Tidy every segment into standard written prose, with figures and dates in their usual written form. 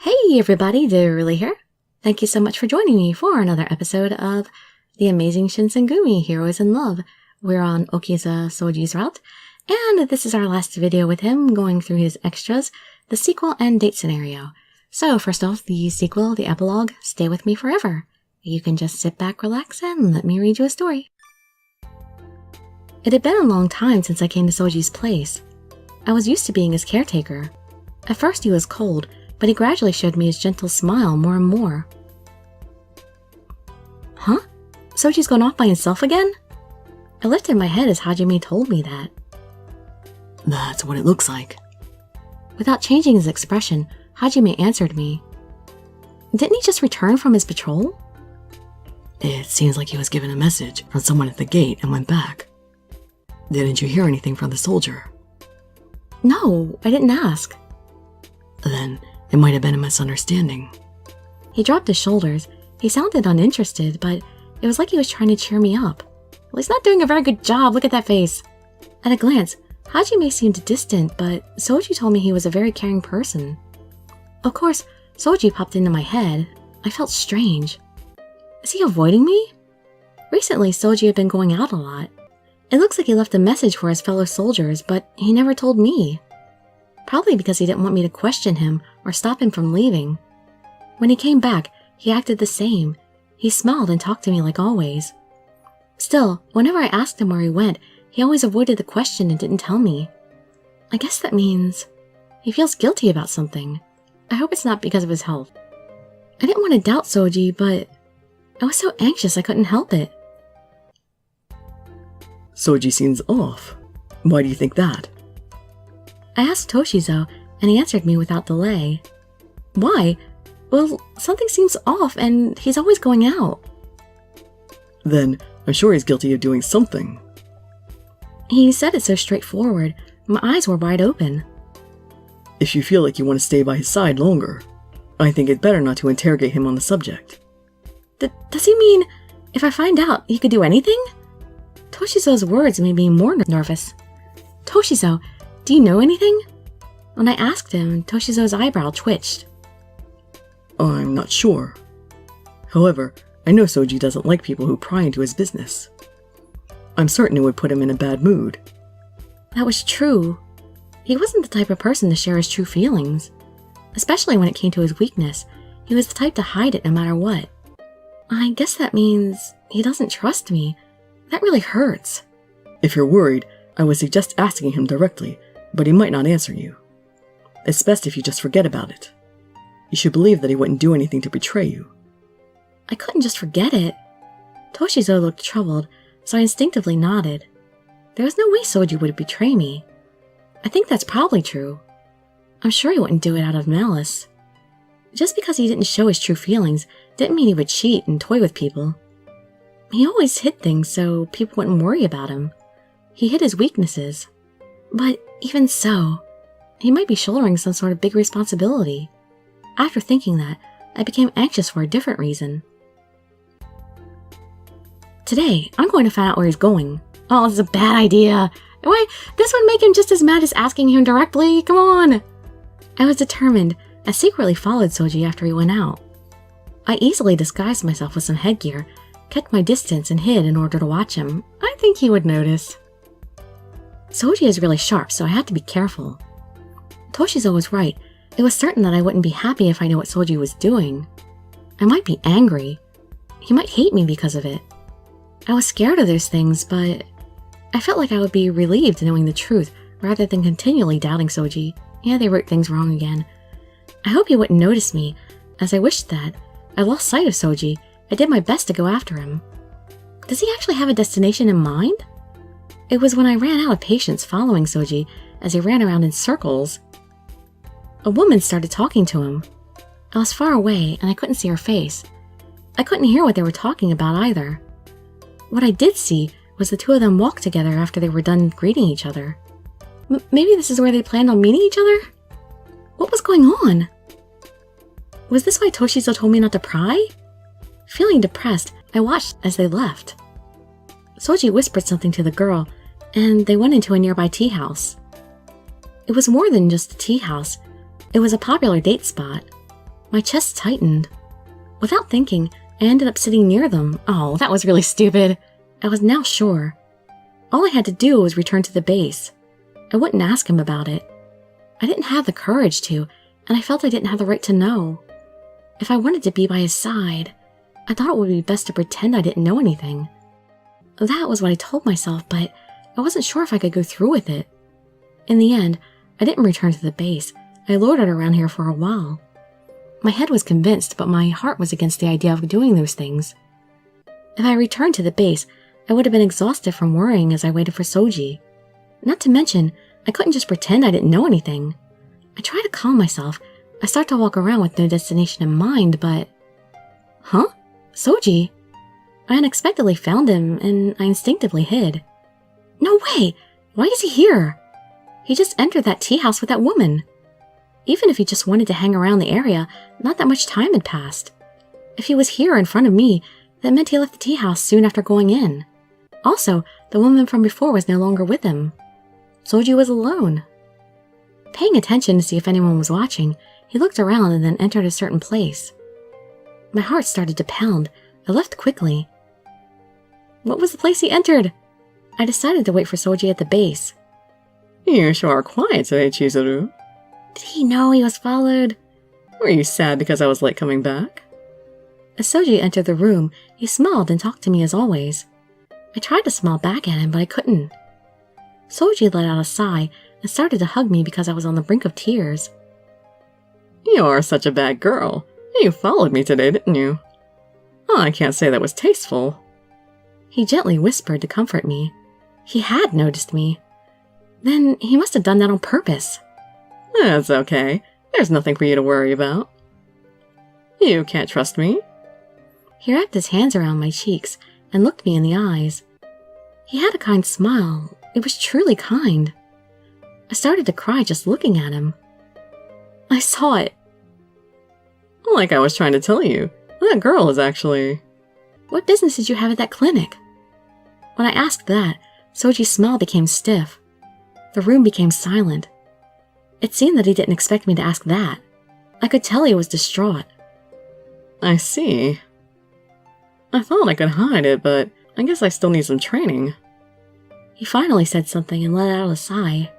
Hey everybody, Dirili here. Thank you so much for joining me for another episode of the Amazing Shinsengumi Heroes in Love. We're on Okita Soji's route, and this is our last video with him going through his extras, the sequel and date scenario. So first off, the sequel, the epilogue, stay with me forever. You can just sit back, relax, and let me read you a story. It had been a long time since I came to Soji's place. I was used to being his caretaker. At first he was cold, but he gradually showed me his gentle smile more and more. Huh? Soji's gone off by himself again? I lifted my head as Hajime told me that. That's what it looks like. Without changing his expression, Hajime answered me. Didn't he just return from his patrol? It seems like he was given a message from someone at the gate and went back. Didn't you hear anything from the soldier? No, I didn't ask. Then it might have been a misunderstanding. He dropped his shoulders. He sounded uninterested, but it was like he was trying to cheer me up. Well, he's not doing a very good job. Look at that face. At a glance, Hajime seemed distant, but Soji told me he was a very caring person. Of course, Soji popped into my head. I felt strange. Is he avoiding me? Recently, Soji had been going out a lot. It looks like he left a message for his fellow soldiers, but he never told me. Probably because he didn't want me to question him or stop him from leaving. When he came back, he acted the same. He smiled and talked to me like always. Still, whenever I asked him where he went, he always avoided the question and didn't tell me. I guess that means he feels guilty about something. I hope it's not because of his health. I didn't want to doubt Soji, but I was so anxious I couldn't help it. Soji seems off. Why do you think that? I asked Toshizo, and he answered me without delay. Why? Well, something seems off, and he's always going out. Then I'm sure he's guilty of doing something. He said it so straightforward. My eyes were wide open. If you feel like you want to stay by his side longer, I think it's better not to interrogate him on the subject. Does he mean if I find out he could do anything? Toshizo's words made me more nervous. Toshizo, do you know anything? When I asked him, Toshizo's eyebrow twitched. I'm not sure. However, I know Soji doesn't like people who pry into his business. I'm certain it would put him in a bad mood. That was true. He wasn't the type of person to share his true feelings. Especially when it came to his weakness. He was the type to hide it no matter what. I guess that means he doesn't trust me. That really hurts. If you're worried, I would suggest asking him directly, but he might not answer you. It's best if you just forget about it. You should believe that he wouldn't do anything to betray you. I couldn't just forget it. Toshizo looked troubled, so I instinctively nodded. There was no way Soji would betray me. I think that's probably true. I'm sure he wouldn't do it out of malice. Just because he didn't show his true feelings didn't mean he would cheat and toy with people. He always hid things so people wouldn't worry about him. He hid his weaknesses. But even so, he might be shouldering some sort of big responsibility. After thinking that, I became anxious for a different reason. Today, I'm going to find out where he's going. Oh, this is a bad idea. Why, this would make him just as mad as asking him directly. Come on. I was determined. I secretly followed Soji after he went out. I easily disguised myself with some headgear, kept my distance and hid in order to watch him. I think he would notice. Soji is really sharp, so I had to be careful. Toshizo was right. It was certain that I wouldn't be happy if I knew what Soji was doing. I might be angry. He might hate me because of it. I was scared of those things, but I felt like I would be relieved knowing the truth rather than continually doubting Soji. Yeah, they wrote things wrong again. I hope he wouldn't notice me. As I wished that, I lost sight of Soji. I did my best to go after him. Does he actually have a destination in mind? It was when I ran out of patience following Soji as he ran around in circles. A woman started talking to him. I was far away and I couldn't see her face. I couldn't hear what they were talking about either. What I did see was the two of them walk together after they were done greeting each other. Maybe this is where they planned on meeting each other? What was going on? Was this why Toshizo told me not to pry? Feeling depressed, I watched as they left. Soji whispered something to the girl, and they went into a nearby tea house. It was more than just a tea house. It was a popular date spot. My chest tightened. Without thinking, I ended up sitting near them. Oh, that was really stupid. I was now sure. All I had to do was return to the base. I wouldn't ask him about it. I didn't have the courage to, and I felt I didn't have the right to know. If I wanted to be by his side, I thought it would be best to pretend I didn't know anything. That was what I told myself, but I wasn't sure if I could go through with it. In the end, I didn't return to the base. I loitered around here for a while. My head was convinced, but my heart was against the idea of doing those things. If I returned to the base, I would have been exhausted from worrying as I waited for Soji. Not to mention, I couldn't just pretend I didn't know anything. I tried to calm myself. I start to walk around with no destination in mind, but... Huh? Soji? I unexpectedly found him, and I instinctively hid. No way! Why is he here? He just entered that tea house with that woman. Even if he just wanted to hang around the area, not that much time had passed. If he was here in front of me, that meant he left the tea house soon after going in. Also, the woman from before was no longer with him. Soji was alone. Paying attention to see if anyone was watching, he looked around and then entered a certain place. My heart started to pound. I left quickly. What was the place he entered? I decided to wait for Soji at the base. You sure are quiet today, Chizuru. Did he know he was followed? Were you sad because I was late coming back? As Soji entered the room, he smiled and talked to me as always. I tried to smile back at him, but I couldn't. Soji let out a sigh and started to hug me because I was on the brink of tears. You are such a bad girl. You followed me today, didn't you? Oh, I can't say that was tasteful. He gently whispered to comfort me. He had noticed me. Then he must have done that on purpose. That's okay. There's nothing for you to worry about. You can't trust me. He wrapped his hands around my cheeks and looked me in the eyes. He had a kind smile. It was truly kind. I started to cry just looking at him. I saw it. Like I was trying to tell you, that girl is actually... What business did you have at that clinic? When I asked that, Soji's smile became stiff. The room became silent. It seemed that he didn't expect me to ask that. I could tell he was distraught. I see. I thought I could hide it, but I guess I still need some training. He finally said something and let out a sigh.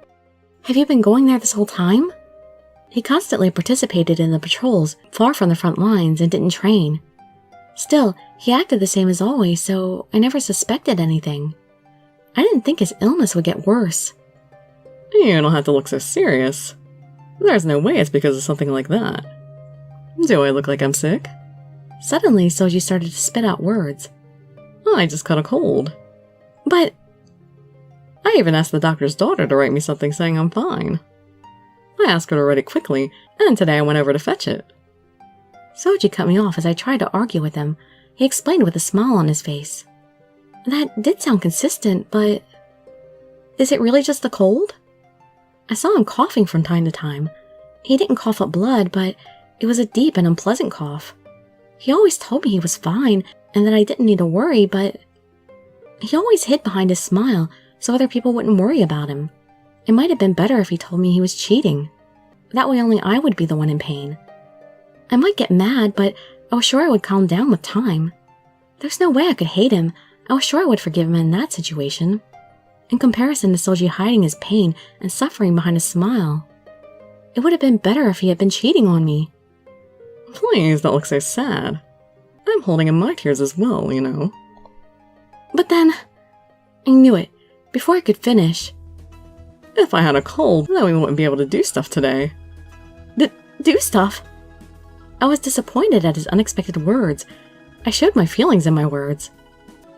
Have you been going there this whole time? He constantly participated in the patrols, far from the front lines, and didn't train. Still, he acted the same as always, so I never suspected anything. I didn't think his illness would get worse. You don't have to look so serious. There's no way it's because of something like that. Do I look like I'm sick? Suddenly, Soji started to spit out words. I just caught a cold. But... I even asked the doctor's daughter to write me something saying I'm fine. I asked her to write it quickly, and today I went over to fetch it. Soji cut me off as I tried to argue with him. He explained with a smile on his face. That did sound consistent, but... Is it really just the cold? I saw him coughing from time to time. He didn't cough up blood, but it was a deep and unpleasant cough. He always told me he was fine, and that I didn't need to worry, but... He always hid behind his smile, so other people wouldn't worry about him. It might have been better if he told me he was cheating. That way only I would be the one in pain. I might get mad, but I was sure I would calm down with time. There's no way I could hate him. I was sure I would forgive him in that situation. In comparison to Soji hiding his pain and suffering behind a smile. It would have been better if he had been cheating on me. Please don't look so sad. I'm holding in my tears as well, you know. But then... I knew it. Before I could finish... If I had a cold, then we wouldn't be able to do stuff today. Do stuff? I was disappointed at his unexpected words. I showed my feelings in my words.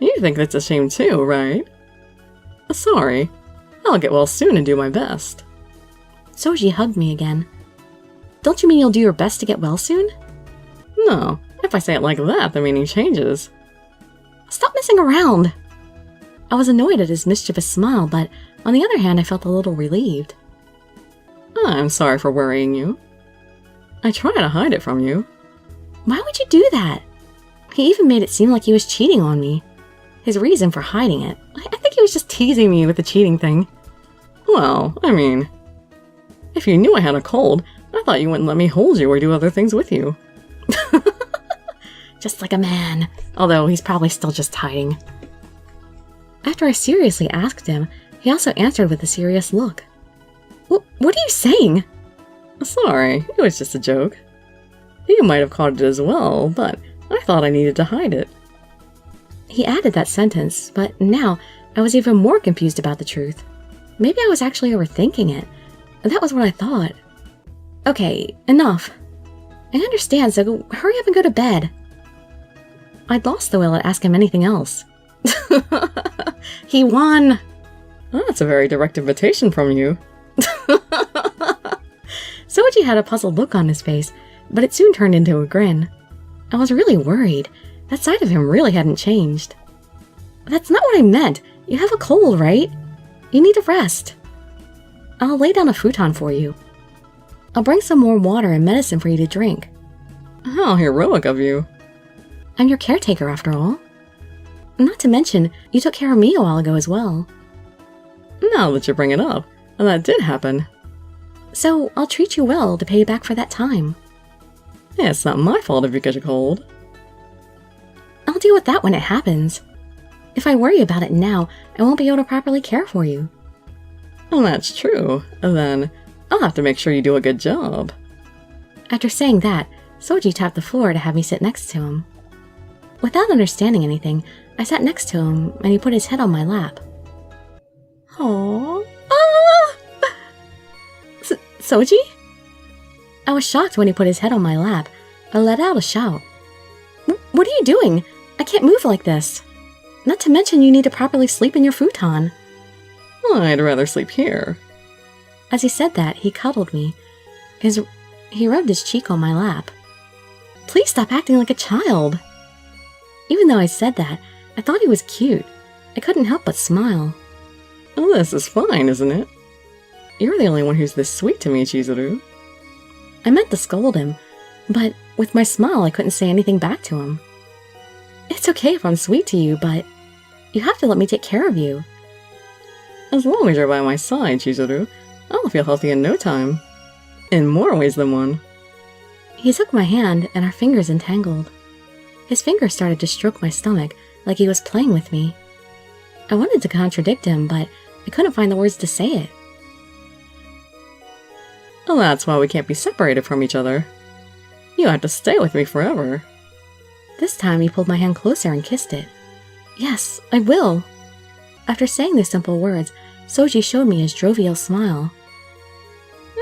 You think that's a shame too, right? Sorry. I'll get well soon and do my best. Soji hugged me again. Don't you mean you'll do your best to get well soon? No. If I say it like that, the meaning changes. Stop messing around! I was annoyed at his mischievous smile, but on the other hand, I felt a little relieved. I'm sorry for worrying you. I try to hide it from you. Why would you do that? He even made it seem like he was cheating on me. His reason for hiding it. I think he was just teasing me with the cheating thing. Well, I mean... If you knew I had a cold, I thought you wouldn't let me hold you or do other things with you. just like a man, although he's probably still just hiding. After I seriously asked him, he also answered with a serious look. What are you saying? Sorry, it was just a joke. You might have caught it as well, but I thought I needed to hide it. He added that sentence, but now I was even more confused about the truth. Maybe I was actually overthinking it. That was what I thought. Okay, enough. I understand, so hurry up and go to bed. I'd lost the will to ask him anything else. He won! That's a very direct invitation from you. Soji had a puzzled look on his face, but it soon turned into a grin. I was really worried. That side of him really hadn't changed. That's not what I meant. You have a cold, right? You need to rest. I'll lay down a futon for you. I'll bring some warm water and medicine for you to drink. How heroic of you. I'm your caretaker, after all. Not to mention, you took care of me a while ago as well. Now that you bring it up, and that did happen. So, I'll treat you well to pay you back for that time. Yeah, it's not my fault if you get a cold. I'll deal with that when it happens. If I worry about it now, I won't be able to properly care for you. Well, that's true. And then, I'll have to make sure you do a good job. After saying that, Soji tapped the floor to have me sit next to him. Without understanding anything, I sat next to him, and he put his head on my lap. Aww. Ah! Soji? I was shocked when he put his head on my lap. I let out a shout. What are you doing? I can't move like this. Not to mention you need to properly sleep in your futon. I'd rather sleep here. As he said that, he cuddled me. He rubbed his cheek on my lap. Please stop acting like a child. Even though I said that, I thought he was cute. I couldn't help but smile. Well, this is fine, isn't it? You're the only one who's this sweet to me, Chizuru. I meant to scold him, but with my smile I couldn't say anything back to him. It's okay if I'm sweet to you, but you have to let me take care of you. As long as you're by my side, Chizuru, I'll feel healthy in no time. In more ways than one. He took my hand and our fingers entangled. His fingers started to stroke my stomach like he was playing with me. I wanted to contradict him, but I couldn't find the words to say it. Well, that's why we can't be separated from each other. You have to stay with me forever. This time he pulled my hand closer and kissed it. Yes, I will. After saying the simple words, Soji showed me his jovial smile.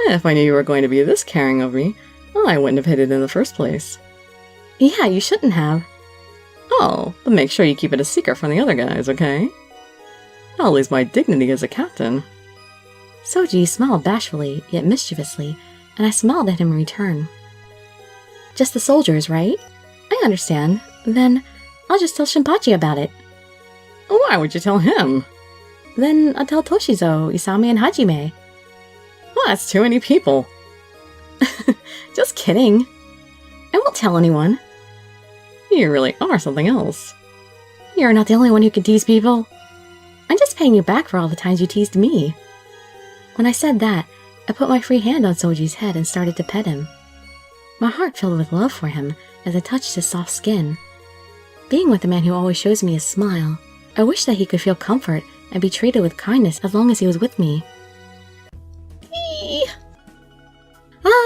If I knew you were going to be this caring of me, I wouldn't have hid it in the first place. Yeah, you shouldn't have. Oh, but make sure you keep it a secret from the other guys, okay? I'll lose my dignity as a captain. Soji smiled bashfully, yet mischievously, and I smiled at him in return. Just the soldiers, right? I understand. Then, I'll just tell Shinpachi about it. Why would you tell him? Then I'll tell Toshizo, Isami, and Hajime. Well, that's too many people. Just kidding. I won't tell anyone. You really are something else. You're not the only one who can tease people. I'm just paying you back for all the times you teased me. When I said that, I put my free hand on Soji's head and started to pet him. My heart filled with love for him as I touched his soft skin. Being with a man who always shows me his smile, I wish that he could feel comfort and be treated with kindness as long as he was with me.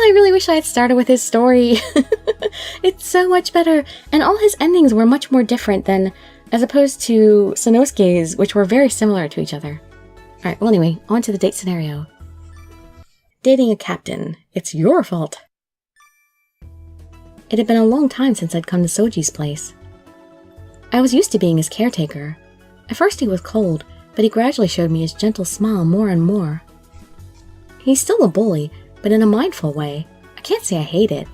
I really wish I had started with his story. It's so much better, and all his endings were much more different than, as opposed to Sanosuke's, which were very similar to each other. Alright, well anyway, on to the date scenario. Dating a captain. It's your fault. It had been a long time since I'd come to Soji's place. I was used to being his caretaker. At first he was cold, but he gradually showed me his gentle smile more and more. He's still a bully, but in a mindful way. I can't say I hate it.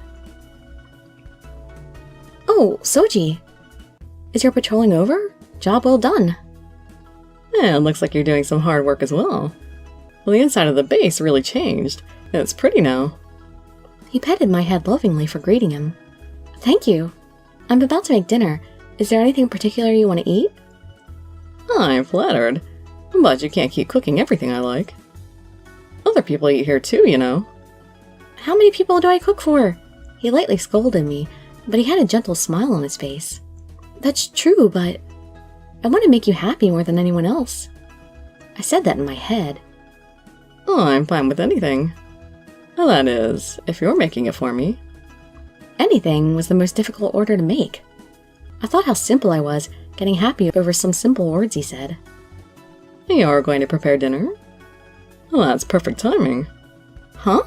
Oh, Soji! Is your patrolling over? Job well done. Yeah, it looks like you're doing some hard work as well. Well, the inside of the base really changed, and it's pretty now. He petted my head lovingly for greeting him. Thank you. I'm about to make dinner. Is there anything particular you want to eat? I'm flattered, but you can't keep cooking everything I like. Other people eat here too, you know. How many people do I cook for? He lightly scolded me, but he had a gentle smile on his face. That's true, but I want to make you happy more than anyone else. I said that in my head. Oh, I'm fine with anything. Well, that is, if you're making it for me. Anything was the most difficult order to make. I thought how simple I was, getting happy over some simple words he said. You're going to prepare dinner? Well, that's perfect timing. Huh?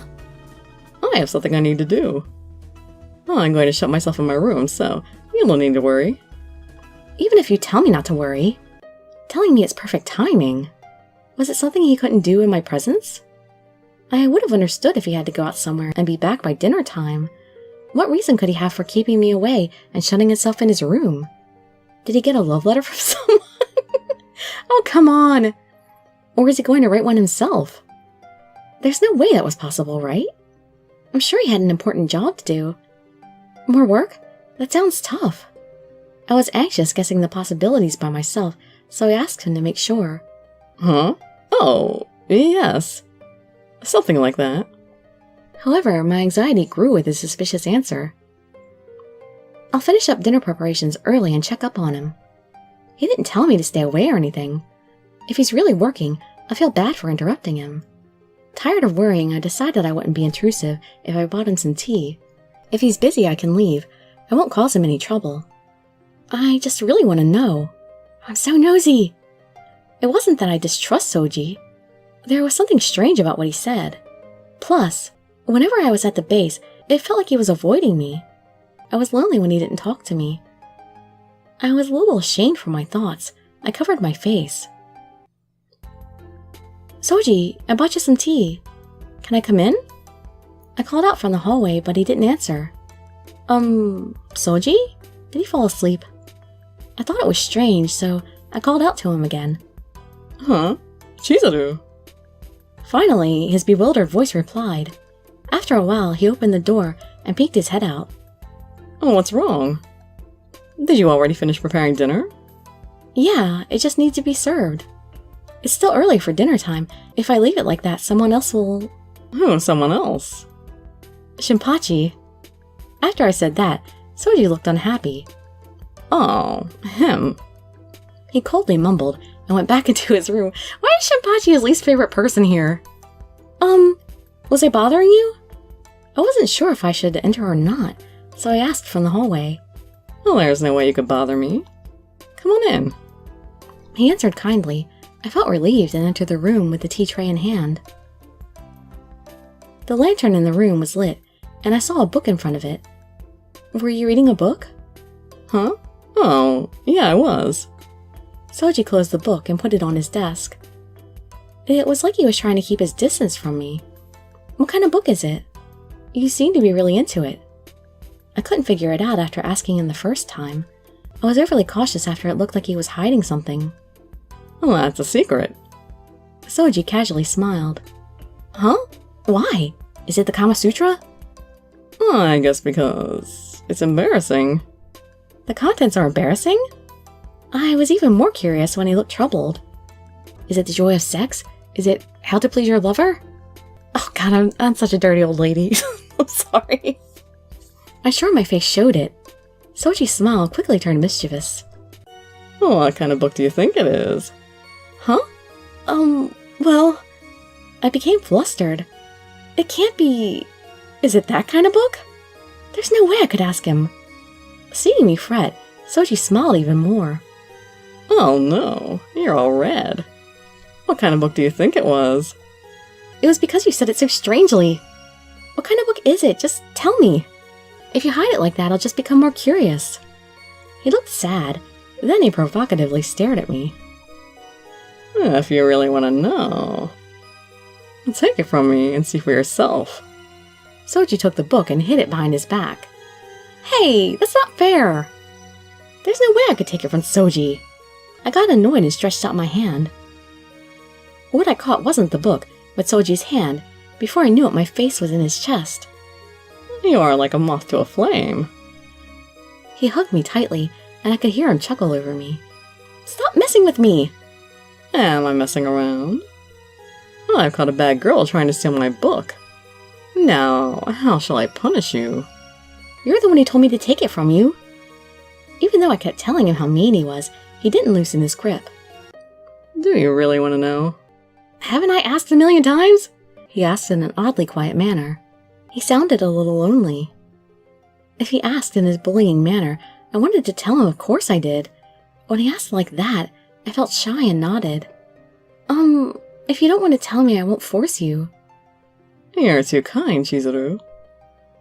I have something I need to do. Oh, I'm going to shut myself in my room, so you don't need to worry. Even if you tell me not to worry, telling me it's perfect timing. Was it something he couldn't do in my presence? I would have understood if he had to go out somewhere and be back by dinner time. What reason could he have for keeping me away and shutting himself in his room? Did he get a love letter from someone? Oh, come on! Or is he going to write one himself? There's no way that was possible, right? I'm sure he had an important job to do. More work? That sounds tough. I was anxious guessing the possibilities by myself, so I asked him to make sure. Huh? Oh, yes. Something like that. However, my anxiety grew with his suspicious answer. I'll finish up dinner preparations early and check up on him. He didn't tell me to stay away or anything. If he's really working, I feel bad for interrupting him. Tired of worrying, I decided I wouldn't be intrusive if I bought him some tea. If he's busy, I can leave. I won't cause him any trouble. I just really want to know. I'm so nosy. It wasn't that I distrust Soji. There was something strange about what he said. Plus, whenever I was at the base, it felt like he was avoiding me. I was lonely when he didn't talk to me. I was a little ashamed for my thoughts. I covered my face. Soji, I bought you some tea. Can I come in? I called out from the hallway, but he didn't answer. Soji? Did he fall asleep? I thought it was strange, so I called out to him again. Huh? Chizuru? Finally, his bewildered voice replied. After a while, he opened the door and peeked his head out. Oh, what's wrong? Did you already finish preparing dinner? Yeah, it just needs to be served. It's still early for dinner time. If I leave it like that, someone else will... Who, someone else? Shinpachi. After I said that, Soji looked unhappy. Oh, him. He coldly mumbled and went back into his room. Why is Shinpachi his least favorite person here? Was I bothering you? I wasn't sure if I should enter or not, so I asked from the hallway. Well, there's no way you could bother me. Come on in. He answered kindly. I felt relieved and entered the room with the tea tray in hand. The lantern in the room was lit, and I saw a book in front of it. Were you reading a book? Huh? Oh, yeah, I was. Soji closed the book and put it on his desk. It was like he was trying to keep his distance from me. What kind of book is it? You seem to be really into it. I couldn't figure it out after asking him the first time. I was overly cautious after it looked like he was hiding something. Well, that's a secret. Soji casually smiled. Huh? Why? Is it the Kama Sutra? Well, I guess because it's embarrassing. The contents are embarrassing? I was even more curious when he looked troubled. Is it the joy of sex? Is it how to please your lover? Oh god, I'm such a dirty old lady. I'm sorry. I'm sure my face showed it. Soji's smile quickly turned mischievous. Oh, what kind of book do you think it is? Huh? Well... I became flustered. It can't be... Is it that kind of book? There's no way I could ask him. Seeing me fret, Soji smiled even more. Oh no, you're all red. What kind of book do you think it was? It was because you said it so strangely. What kind of book is it? Just tell me. If you hide it like that, I'll just become more curious. He looked sad. Then he provocatively stared at me. If you really want to know, take it from me and see for yourself. Soji took the book and hid it behind his back. Hey, that's not fair. There's no way I could take it from Soji. I got annoyed and stretched out my hand. What I caught wasn't the book, but Soji's hand. Before I knew it, my face was in his chest. You are like a moth to a flame. He hugged me tightly, and I could hear him chuckle over me. Stop messing with me! Am I messing around? Well, I've caught a bad girl trying to steal my book. Now, how shall I punish you? You're the one who told me to take it from you. Even though I kept telling him how mean he was, he didn't loosen his grip. Do you really want to know? Haven't I asked a million times? He asked in an oddly quiet manner. He sounded a little lonely. If he asked in his bullying manner, I wanted to tell him of course I did. When he asked like that, I felt shy and nodded. If you don't want to tell me, I won't force you. You're too kind, Chizuru.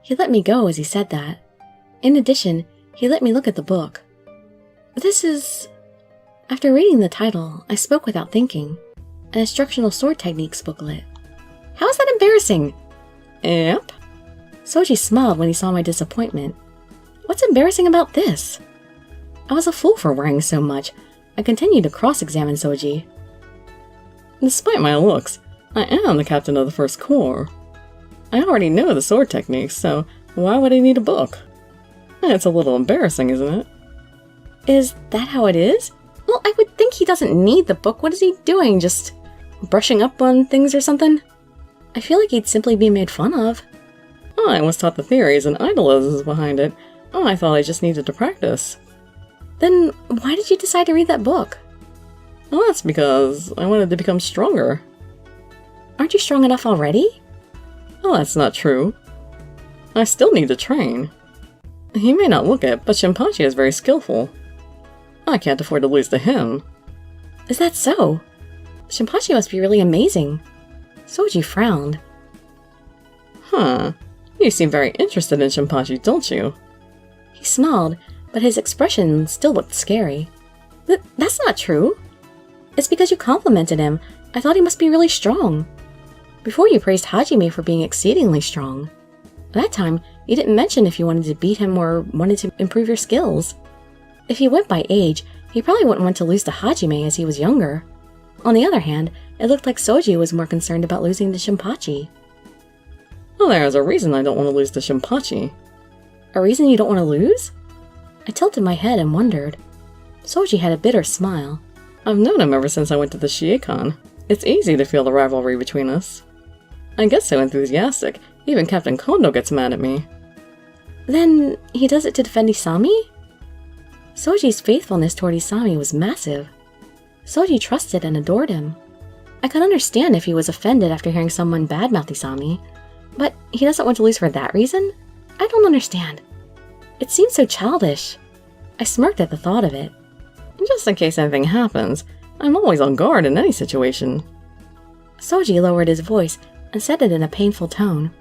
He let me go as he said that. In addition, he let me look at the book. This is... After reading the title, I spoke without thinking. An instructional sword techniques booklet. How is that embarrassing? Yep. Soji smiled when he saw my disappointment. What's embarrassing about this? I was a fool for worrying so much. I continued to cross-examine Soji. Despite my looks, I am the captain of the First Corps. I already know the sword techniques, so why would I need a book? It's a little embarrassing, isn't it? Is that how it is? Well, I would think he doesn't need the book. What is he doing? Just brushing up on things or something? I feel like he'd simply be made fun of. I was taught the theories and idealisms behind it. I thought I just needed to practice. Then why did you decide to read that book? Well, that's because I wanted to become stronger. Aren't you strong enough already? Well, that's not true. I still need to train. He may not look it, but Shinpachi is very skillful. I can't afford to lose to him. Is that so? Shinpachi must be really amazing. Soji frowned. Huh. You seem very interested in Shinpachi, don't you? He smiled, but his expression still looked scary. That's not true. It's because you complimented him. I thought he must be really strong. Before you praised Hajime for being exceedingly strong. That time, you didn't mention if you wanted to beat him or wanted to improve your skills. If you went by age, he probably wouldn't want to lose to Hajime as he was younger. On the other hand, it looked like Soji was more concerned about losing to Shinpachi. Well, there's a reason I don't want to lose to Shinpachi. A reason you don't want to lose? I tilted my head and wondered. Soji had a bitter smile. I've known him ever since I went to the Shiekon. It's easy to feel the rivalry between us. I get so enthusiastic, even Captain Kondo gets mad at me. Then he does it to defend Isami? Soji's faithfulness toward Isami was massive. Soji trusted and adored him. I could understand if he was offended after hearing someone badmouth Isami, but he doesn't want to lose for that reason? I don't understand. It seems so childish. I smirked at the thought of it. Just in case anything happens, I'm always on guard in any situation. Soji lowered his voice and said it in a painful tone.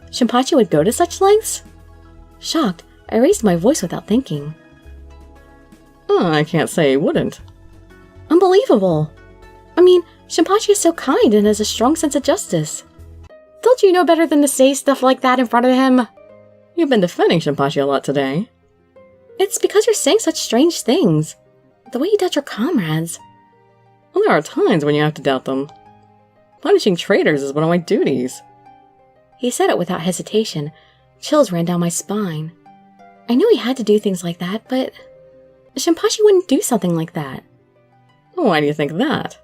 Shinpachi would go to such lengths? Shocked, I raised my voice without thinking. I can't say he wouldn't. Unbelievable! I mean, Shinpachi is so kind and has a strong sense of justice. Don't you know better than to say stuff like that in front of him? You've been defending Shinpachi a lot today. It's because you're saying such strange things. The way you doubt your comrades. Well, there are times when you have to doubt them. Punishing traitors is one of my duties. He said it without hesitation. Chills ran down my spine. I knew he had to do things like that, but Shinpachi wouldn't do something like that. Why do you think that?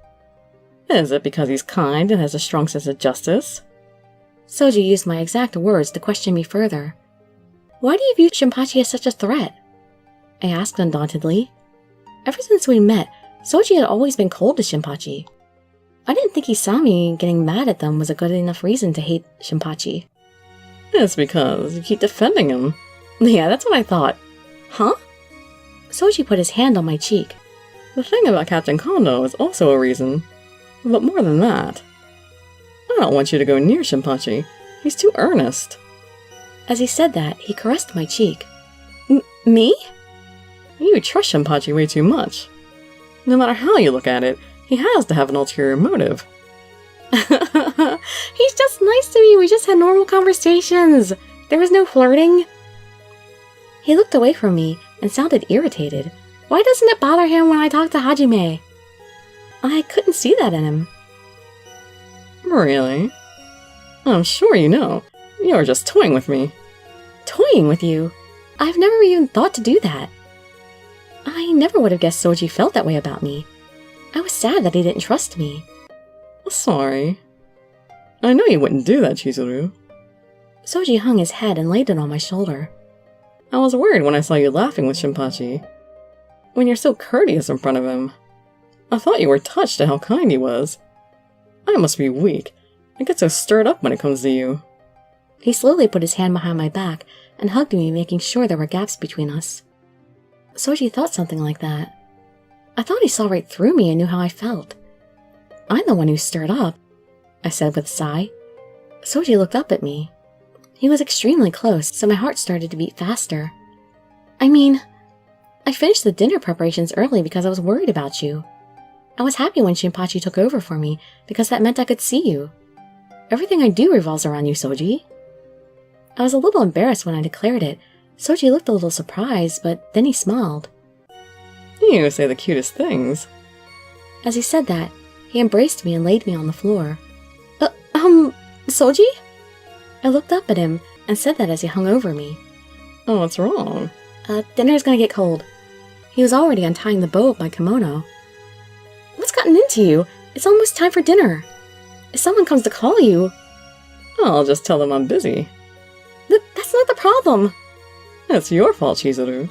Is it because he's kind and has a strong sense of justice? Soji used my exact words to question me further. Why do you view Shinpachi as such a threat? I asked undauntedly. Ever since we met, Soji had always been cold to Shinpachi. I didn't think Isami getting mad at them was a good enough reason to hate Shinpachi. It's because you keep defending him. Yeah, that's what I thought. Huh? Soji put his hand on my cheek. The thing about Captain Kondo is also a reason. But more than that, I don't want you to go near Shinpachi. He's too earnest. As he said that, he caressed my cheek. Me? You trust Shinpachi way too much. No matter how you look at it, he has to have an ulterior motive. He's just nice to me. We just had normal conversations. There was no flirting. He looked away from me and sounded irritated. Why doesn't it bother him when I talk to Hajime? I couldn't see that in him. Really? I'm sure you know. You're just toying with me. Toying with you? I've never even thought to do that. I never would have guessed Soji felt that way about me. I was sad that he didn't trust me. Sorry. I know you wouldn't do that, Chizuru. Soji hung his head and laid it on my shoulder. I was worried when I saw you laughing with Shinpachi. When you're so courteous in front of him. I thought you were touched at how kind he was. I must be weak. I get so stirred up when it comes to you. He slowly put his hand behind my back and hugged me, making sure there were gaps between us. Soji thought something like that. I thought he saw right through me and knew how I felt. I'm the one who stirred up, I said with a sigh. Soji looked up at me. He was extremely close, so my heart started to beat faster. I mean, I finished the dinner preparations early because I was worried about you. I was happy when Shinpachi took over for me because that meant I could see you. Everything I do revolves around you, Soji. I was a little embarrassed when I declared it. Soji looked a little surprised, but then he smiled. You say the cutest things. As he said that, he embraced me and laid me on the floor. Soji? I looked up at him and said that as he hung over me. Oh, what's wrong? Dinner's gonna get cold. He was already untying the bow of my kimono. What's gotten into you? It's almost time for dinner. If someone comes to call you... I'll just tell them I'm busy. That's not the problem. It's your fault, Chizuru.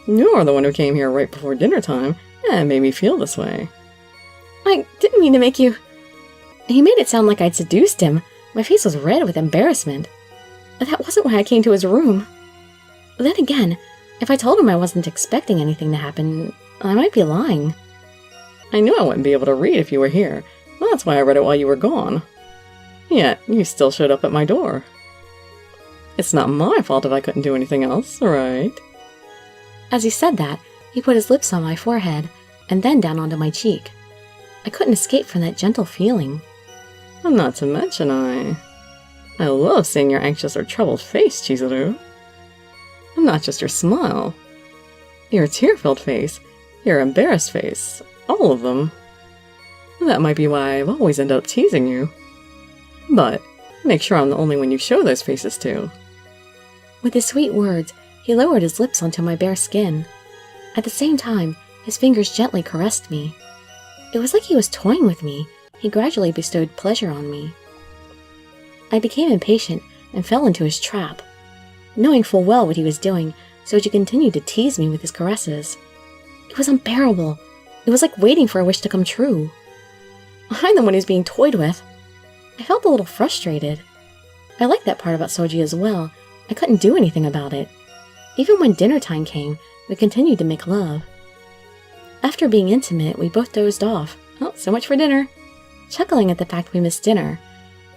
You're the one who came here right before dinner time and made me feel this way. I didn't mean to make you... He made it sound like I'd seduced him. My face was red with embarrassment. That wasn't why I came to his room. Then again, if I told him I wasn't expecting anything to happen, I might be lying. I knew I wouldn't be able to read if you were here. That's why I read it while you were gone. Yet, you still showed up at my door. It's not my fault if I couldn't do anything else, right? As he said that, he put his lips on my forehead, and then down onto my cheek. I couldn't escape from that gentle feeling. Not to mention I love seeing your anxious or troubled face, Chizuru. And not just your smile. Your tear-filled face, your embarrassed face, all of them. That might be why I've always ended up teasing you. But make sure I'm the only one you show those faces to. With his sweet words, he lowered his lips onto my bare skin. At the same time, his fingers gently caressed me. It was like he was toying with me. He gradually bestowed pleasure on me. I became impatient and fell into his trap. Knowing full well what he was doing, Soji continued to tease me with his caresses. It was unbearable. It was like waiting for a wish to come true. I'm the one who's being toyed with. I felt a little frustrated. I liked that part about Soji as well. I couldn't do anything about it. Even when dinner time came, we continued to make love. After being intimate, we both dozed off. Oh, so much for dinner. Chuckling at the fact we missed dinner.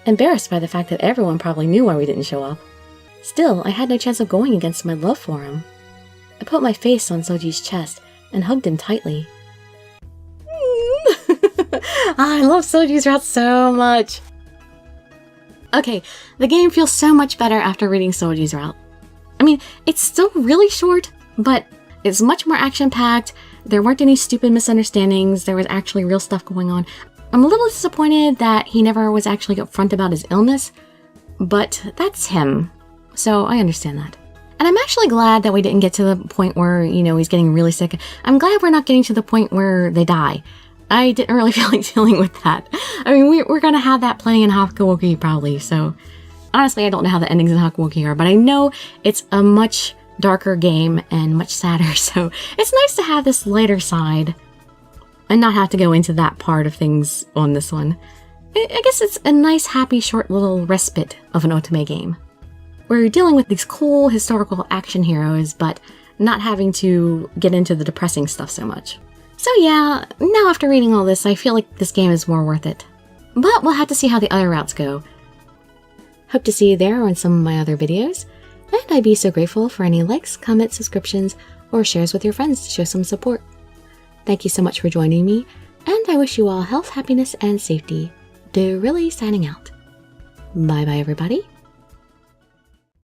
Embarrassed by the fact that everyone probably knew why we didn't show up. Still, I had no chance of going against my love for him. I put my face on Soji's chest and hugged him tightly. I love Soji's route so much. Okay, the game feels so much better after reading Soji's route. I mean, it's still really short, but it's much more action-packed. There weren't any stupid misunderstandings. There was actually real stuff going on. I'm a little disappointed that he never was actually upfront about his illness, but that's him, so I understand that. And I'm actually glad that we didn't get to the point where, he's getting really sick. I'm glad we're not getting to the point where they die. I didn't really feel like dealing with that. I mean, we're going to have that playing in Hakuoki probably, so honestly, I don't know how the endings in Hakuoki are, but I know it's a much darker game and much sadder, so it's nice to have this lighter side and not have to go into that part of things on this one. I guess it's a nice, happy, short little respite of an otome game. We're dealing with these cool historical action heroes, but not having to get into the depressing stuff so much. So yeah, now after reading all this, I feel like this game is more worth it. But we'll have to see how the other routes go. Hope to see you there on some of my other videos, and I'd be so grateful for any likes, comments, subscriptions, or shares with your friends to show some support. Thank you so much for joining me, and I wish you all health, happiness, and safety. Dirili signing out. Bye bye everybody.